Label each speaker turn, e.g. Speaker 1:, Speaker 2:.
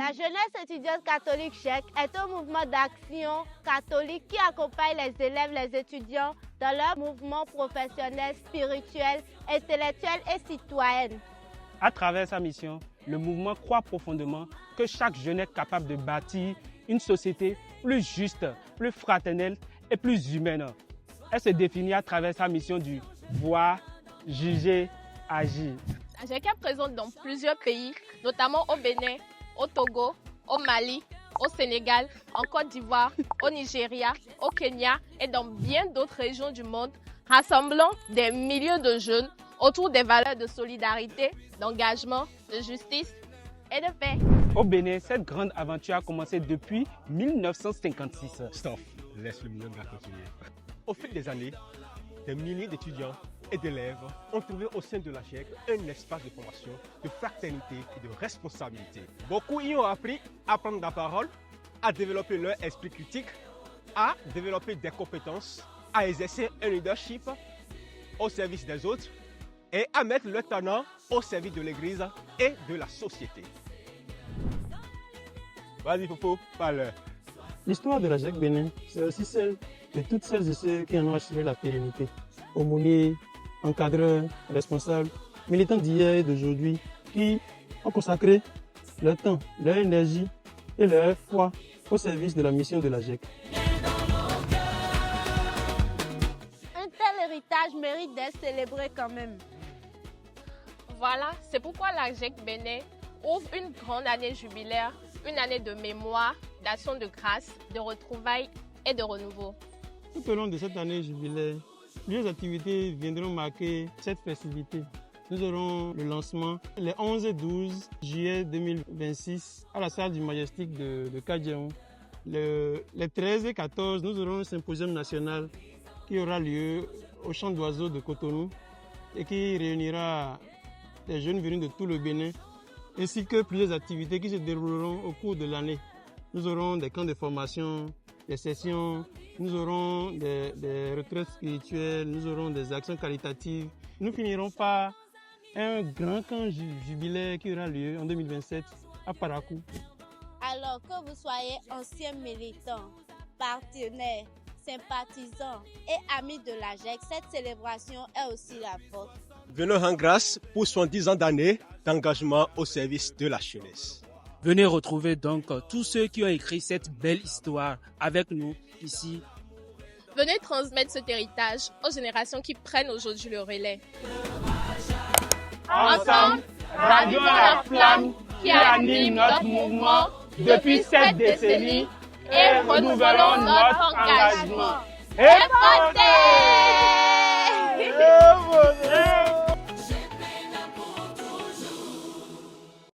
Speaker 1: La jeunesse étudiante catholique GEC est un mouvement d'action catholique qui accompagne les élèves, les étudiants dans leur mouvement professionnel, spirituel, intellectuel et citoyen.
Speaker 2: À travers sa mission, le mouvement croit profondément que chaque jeune est capable de bâtir une société plus juste, plus fraternelle et plus humaine. Elle se définit à travers sa mission du voir, juger, agir.
Speaker 3: La GEC est présente dans plusieurs pays, notamment au Bénin, au Togo, au Mali, au Sénégal, en Côte d'Ivoire, au Nigeria, au Kenya et dans bien d'autres régions du monde, rassemblant des milliers de jeunes autour des valeurs de solidarité, d'engagement, de justice et de paix.
Speaker 2: Au Bénin, cette grande aventure a commencé depuis 1956.
Speaker 4: Stop, laisse le million de continuer. Au fil des années, des milliers d'étudiants et d'élèves ont trouvé au sein de la GEC un espace de formation, de fraternité et de responsabilité. Beaucoup y ont appris à prendre la parole, à développer leur esprit critique, à développer des compétences, à exercer un leadership au service des autres et à mettre leur talent au service de l'Église et de la société. Vas-y Popo, parle.
Speaker 5: L'histoire de la GEC Bénin, c'est aussi celle de toutes celles et ceux qui en ont assuré la pérennité. Aumôniers, encadreurs, responsables, militants d'hier et d'aujourd'hui qui ont consacré leur temps, leur énergie et leur foi au service de la mission de la GEC.
Speaker 1: Un tel héritage mérite d'être célébré quand même.
Speaker 3: Voilà, c'est pourquoi la GEC Bénin ouvre une grande année jubilaire, une année de mémoire, d'action de grâce, de retrouvailles et de renouveau.
Speaker 5: Tout au long de cette année jubilaire, plusieurs activités viendront marquer cette festivité. Nous aurons le lancement les 11 et 12 juillet 2026 à la salle du Majestic de Kadjaou. Les 13 et 14, nous aurons un symposium national qui aura lieu au champ d'oiseaux de Cotonou et qui réunira des jeunes venus de tout le Bénin, ainsi que plusieurs activités qui se dérouleront au cours de l'année. Nous aurons des camps de formation, des sessions, nous aurons des retraites spirituelles, nous aurons des actions caritatives. Nous finirons par un grand camp jubilaire qui aura lieu en 2027 à Parakou.
Speaker 1: Alors que vous soyez anciens militants, partenaires, sympathisants et amis de la GEC, cette célébration est aussi la vôtre.
Speaker 4: Venons rendre grâce pour 70 ans d'années d'engagement au service de la jeunesse.
Speaker 2: Venez retrouver donc tous ceux qui ont écrit cette belle histoire avec nous ici.
Speaker 3: Venez transmettre cet héritage aux générations qui prennent aujourd'hui le relais. Ensemble, ravivons la flamme qui anime notre mouvement depuis 7 décennies et renouvelons notre engagement. Et